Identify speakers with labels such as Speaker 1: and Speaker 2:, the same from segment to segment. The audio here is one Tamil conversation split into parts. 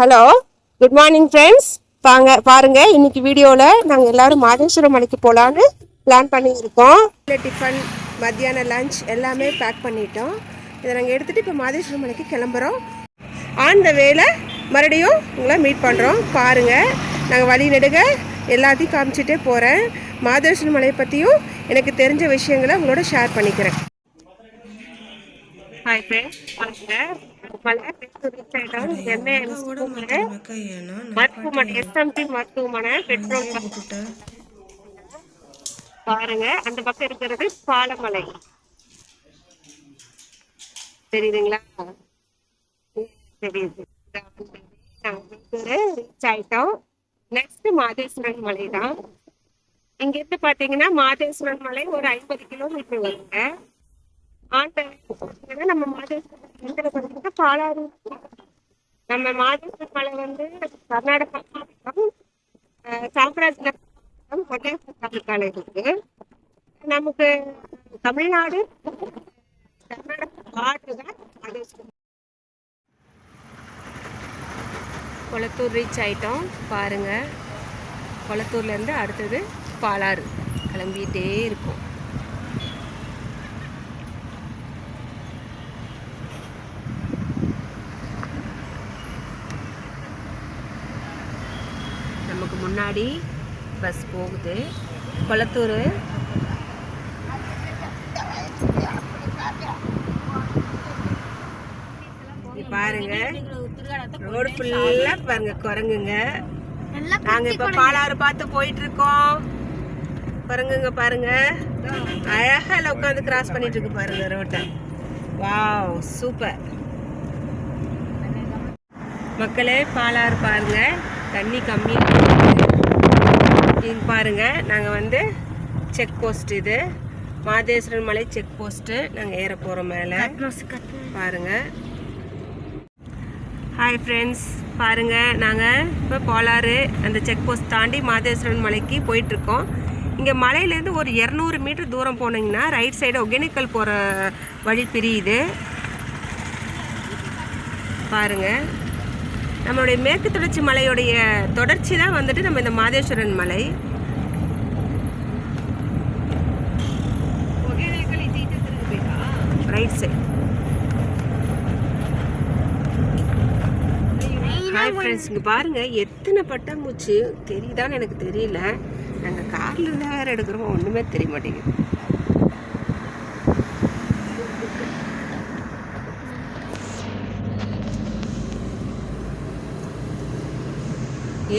Speaker 1: Hello, good morning friends. பாருங்க இன்னைக்கு வீடியோவில் நாங்கள் எல்லாரும் மாதேஸ்வரம் மலைக்கு போகலான்னு பிளான் பண்ணியிருக்கோம். டிஃபன், மத்தியான லஞ்ச் எல்லாமே பேக் பண்ணிட்டோம். இதை நாங்கள் எடுத்துகிட்டு இப்போ மாதேஸ்வரம் மலைக்கு கிளம்புறோம். ஆன் த வேல மறுபடியும் உங்களை மீட் பண்ணுறோம். பாருங்கள், நாங்கள் வழி நெடுக எல்லாத்தையும் காமிச்சிட்டே போகிறேன். மாதேஸ்வரம் மலையை பற்றியும் எனக்கு தெரிஞ்ச விஷயங்களை உங்களோட ஷேர் பண்ணிக்கிறேன். ஹாய் ஃப்ரெண்ட்ஸ், மருத்துவமனை பெட்ரோல் பாருங்க. அந்த பக்கம் இருக்கிறது பாலமலை, தெரியுதுங்களா? தெரியுது. ரீச் ஆயிட்டோம். நெக்ஸ்ட் மாதேஸ்வரன் மலை தான். இங்க இருந்து பாத்தீங்கன்னா மாதேஸ்வரன் மலை ஒரு 50 கிலோமீட்டர் வருங்க. நம்ம மாதேஸ்வரன் பாலாறு. நம்ம மாதேஸ்வரன் மலை வந்து கர்நாடகா சாம்ராஜ்நகர் தாலுக்கால இருக்கு. நமக்கு தமிழ்நாடு கர்நாடகா பார்டர் தான் மாதேஸ்வரன். கொளத்தூர் ரீச் ஆயிட்டோம். பாருங்க, கொளத்தூர்ல இருந்து அடுத்தது பாலாறு கிளம்பிட்டே இருக்கும். நமக்கு முன்னாடி பஸ் போகுது. கொளத்தூர் பாருங்க, ரோடு ஃபுல்லா பாருங்க குரங்குங்க. நாங்க இப்ப பாலாறு பார்த்து போயிட்டு இருக்கோம். குரங்குங்க பாருங்க, அழகா உட்காந்து கிராஸ் பண்ணிட்டு இருக்கு பாருங்க ரோட்டை. Wow, super. மக்களே, பாலாறு பாருங்க, தண்ணி கம்மி பாருங்க. நாங்கள் வந்து செக் போஸ்ட், இது மாதேஸ்வரன் மலை செக் போஸ்ட்டு. நாங்கள் ஏற போகிறோம் மேலே. பாருங்க. ஹாய் ஃப்ரெண்ட்ஸ், பாருங்க, நாங்கள் இப்போ பாலாறு அந்த செக் போஸ்ட் தாண்டி மாதேஸ்வரன் மலைக்கு போயிட்டுருக்கோம். இங்கே மலையிலேருந்து ஒரு 200 மீட்டர் தூரம் போனீங்கன்னா ரைட் சைடு ஒகேனக்கல் போகிற வழி பிரியுது. பாருங்கள், நம்மளுடைய மேற்கு தொடர்ச்சி மலையுடைய தொடர்ச்சி தான் வந்துட்டு நம்ம இந்த மாதேஸ்வரன் மலை. Right side. ஹாய் ஃப்ரெண்ட்ஸ், இங்கே பாருங்க எத்தனை பட்டாம்பூச்சி தெரியுதான்னு எனக்கு தெரியல. நாங்கள் கார்ல இருந்தால் வேற எடுக்கிறோம், ஒன்றுமே தெரிய மாட்டேங்குது.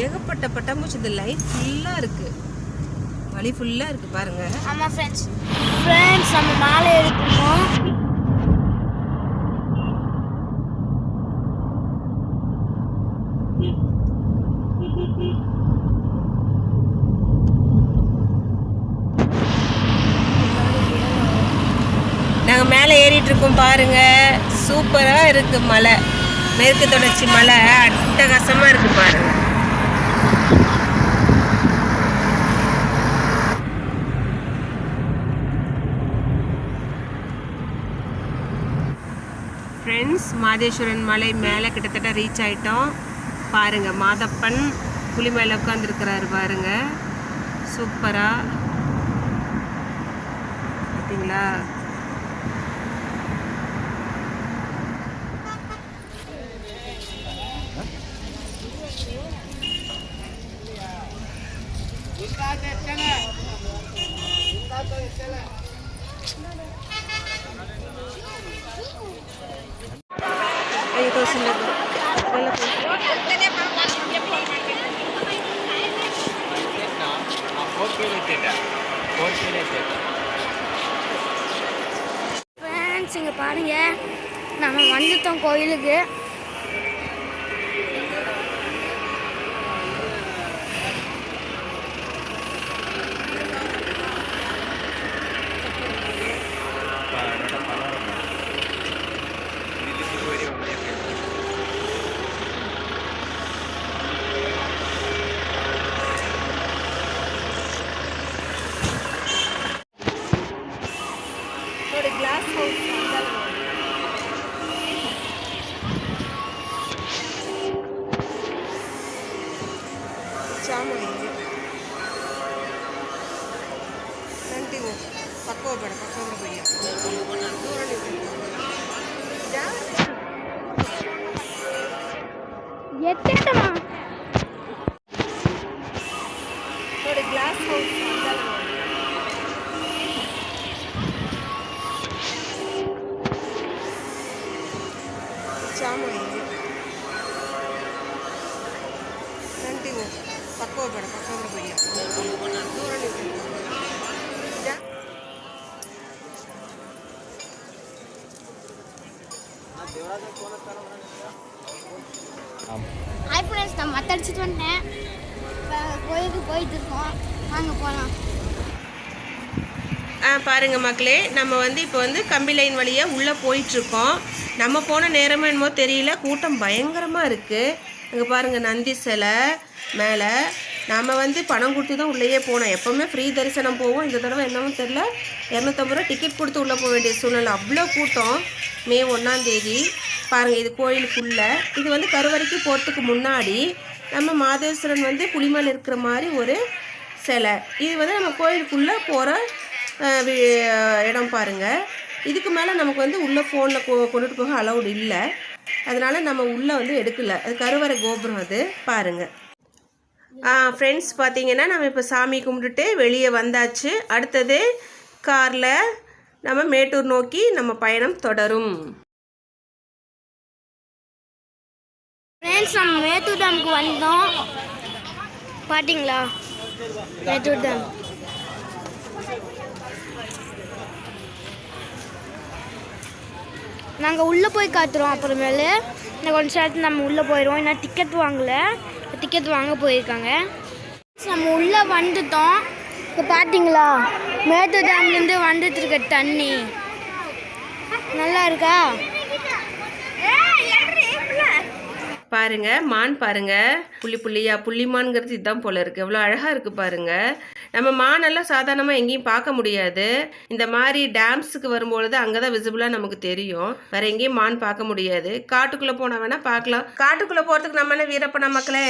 Speaker 1: ஏகப்பட்ட பட்டாம்பூச்சி. இந்த லைட் ஃபுல்லா இருக்கு, வழி ஃபுல்லா இருக்கு பாருங்க.
Speaker 2: ஆமா ஃப்ரெண்ட்ஸ், நம்ம மேலே இருக்கோம்.
Speaker 1: நாங்க மேலே ஏறிட்டு இருக்கோம் பாருங்க. சூப்பரா இருக்கு மலை, மேற்கு தொடர்ச்சி மலை அட்டகாசமா இருக்கு பாருங்க. ஃப்ரெண்ட்ஸ், மாதேஸ்வரன் மலை மேலே கிட்டத்தட்ட ரீச் ஆயிட்டோம். பாருங்க, மாதப்பன் புலி மேலே உட்காந்துருக்கிறாரு பாருங்க. சூப்பரா பார்த்தீங்களா?
Speaker 2: ஃப்ரெண்ட்ஸ், இங்கே பாருங்க, நம்ம வந்துட்டோம் கோயிலுக்கு.
Speaker 1: చామంతి ನಂಟಿ ಹೂ ಪಕ್ಕ ಹೋಗ್ಬೇಡ ಪಕ್ಕ ಹೋಗ್ಬೇಡ ದೂರ
Speaker 2: ಎತ್ತೆತ್ತಮ್ಮ
Speaker 1: ನೋಡಿ ಗ್ಲಾಸ್ ಹೌಸ್ చామంతి ನಂಟಿ ಹೂ ಪಕ್ಕ ಹೋಗ್ಬೇಡ ಪಕ್ಕ ಹೋಗ್ಬೇಡ ದೂರ
Speaker 2: ஹாய் ஃப்ரெண்ட்ஸ், நான் மத்தடிச்சிட்டு வந்துட்டேன். இப்போ கோயிலுக்கு போயிட்டு இருக்கோம், வாங்க போகலாம்.
Speaker 1: பாருங்க மக்களே, நம்ம இப்போ கம்பி லைன் வழியாக உள்ளே போயிட்டுருக்கோம். நம்ம போன நேரமும் என்னமோ தெரியல, கூட்டம் பயங்கரமாக இருக்குது. அங்கே பாருங்கள் நந்தி சிலை மேலே. நாம் பணம் கொடுத்து தான் உள்ளேயே போனோம். எப்போவுமே ஃப்ரீ தரிசனம் போவோம். இந்த தடவை என்னமோ தெரில, 250 ரூபா டிக்கெட் கொடுத்து உள்ளே போக வேண்டிய சூழ்நிலை. அவ்வளோ கூட்டம். மே 1ஆம் தேதி பாருங்கள். இது கோயிலுக்குள்ளே. இது கருவறைக்கு போகிறதுக்கு முன்னாடி நம்ம மாதேஸ்வரன் புலிமேல இருக்கிற மாதிரி ஒரு சிலை. இது நம்ம கோயிலுக்குள்ளே போகிற இடம் பாருங்கள். இதுக்கு மேலே நமக்கு உள்ளே ஃபோனில் கொண்டுட்டு போக அலௌடு இல்லை. அதனால் நம்ம உள்ளே எடுக்கலை. அது கருவறை கோபுரம். அது பாருங்கள். ஃப்ரெண்ட்ஸ், பார்த்தீங்கன்னா நம்ம இப்போ சாமி கும்பிட்டுட்டு வெளியே வந்தாச்சு. அடுத்தது காரில் நம்ம மேட்டூர் நோக்கி நம்ம பயணம் தொடரும்.
Speaker 2: ஃப்ரெண்ட்ஸ், நம்ம மேட்டூர் டேமுக்கு வந்தோம். பார்த்தீங்களா மேட்டூர் டேம்? நாங்கள் உள்ளே போய் காத்துறோம். அப்புறமேலு இன்னும் கொஞ்சம் நேரத்தில் நம்ம உள்ளே போயிடுவோம். இன்னும் டிக்கெட் வாங்கலை, டிக்கெட் வாங்க போயிருக்காங்க. நம்ம உள்ளே வந்துட்டோம். இப்போ பார்த்தீங்களா மேட்டூர் டேம்லேருந்து வந்துட்டு இருக்க தண்ணி நல்லா இருக்கா?
Speaker 1: பாருங்க மான் பாருங்க, புள்ளி புள்ளியா புள்ளிமான்ங்கிறது இதுதான் போல இருக்கு. எவ்வளோ அழகாக இருக்குது பாருங்க. நம்ம மானெல்லாம் சாதாரணமாக எங்கேயும் பார்க்க முடியாது. இந்த மாதிரி டேம்ஸுக்கு வரும்பொழுது அங்கே தான் விசிபிளாக நமக்கு தெரியும். வேற எங்கேயும் மான் பார்க்க முடியாது. காட்டுக்குள்ளே போனால் வேணால் பார்க்கலாம். காட்டுக்குள்ளே போகிறதுக்கு நம்ம என்ன வீரப்பன மக்களே.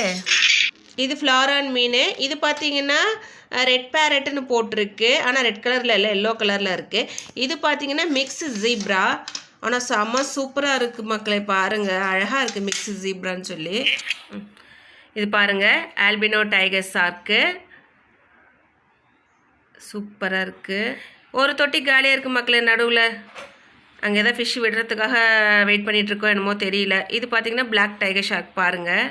Speaker 1: இது ஃப்ளாரான் மீன். இது பார்த்தீங்கன்னா ரெட் பேரட்னு போட்டிருக்கு. ஆனால் ரெட் கலரில் இல்லை, எல்லோ கலரில் இருக்குது. இது பார்த்தீங்கன்னா மிக்ஸ் ஜீப்ரா. ஆனால் செம்ம சூப்பராக இருக்குது மக்களே. பாருங்கள், அழகாக இருக்குது மிக்ஸ் ஜீப்ரான்னு சொல்லி. இது பாருங்கள் ஆல்பினோ டைகர் ஷார்க்கு. சூப்பராக இருக்குது. ஒரு தொட்டி காலியாக இருக்குது மக்களே நடுவில். அங்கே தான் ஃபிஷ் விடுறதுக்காக வெயிட் பண்ணிகிட்ருக்கோம் என்னமோ தெரியல. இது பார்த்திங்கன்னா பிளாக் டைகர் ஷார்க் பாருங்கள்.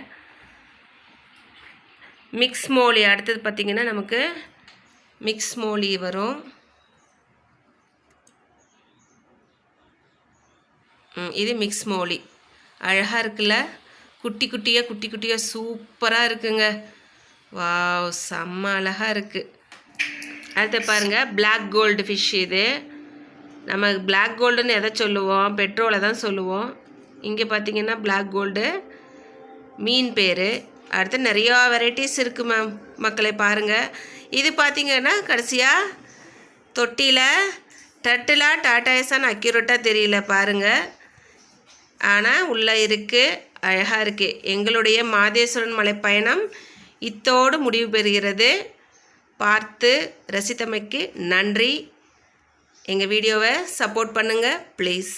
Speaker 1: Mix Molly. அடுத்தது பார்த்திங்கன்னா நமக்கு மிக்ஸ் மோலி வரும். இது மிக்ஸ் மோலி. அழகாக இருக்குல்ல, குட்டி குட்டியாக சூப்பராக இருக்குங்க. வாவ், செம்ம அழகாக இருக்குது. அடுத்து பாருங்கள் பிளாக் கோல்டு ஃபிஷ். இது நம்ம பிளாக் கோல்டுன்னு எதை சொல்லுவோம்? பெட்ரோலை தான் சொல்லுவோம். இங்கே பார்த்தீங்கன்னா பிளாக் கோல்டு மீன் பேர். அடுத்து நிறையா வெரைட்டிஸ் இருக்குது மக்களை பாருங்கள். இது பார்த்திங்கன்னா கடைசியாக தொட்டியில் தட்டுலாம் டாட்டாயஸான்னு அக்யூரேட்டாக தெரியல பாருங்கள். ஆனால் உள்ளே இருக்குது, அழகாக இருக்குது. எங்களுடைய மாதேஸ்வரன் மலை பயணம் இத்தோடு முடிவு பெறுகிறது. பார்த்து ரசித்தமைக்கு நன்றி. எங்கள் வீடியோவை சப்போர்ட் பண்ணுங்கள் ப்ளீஸ்.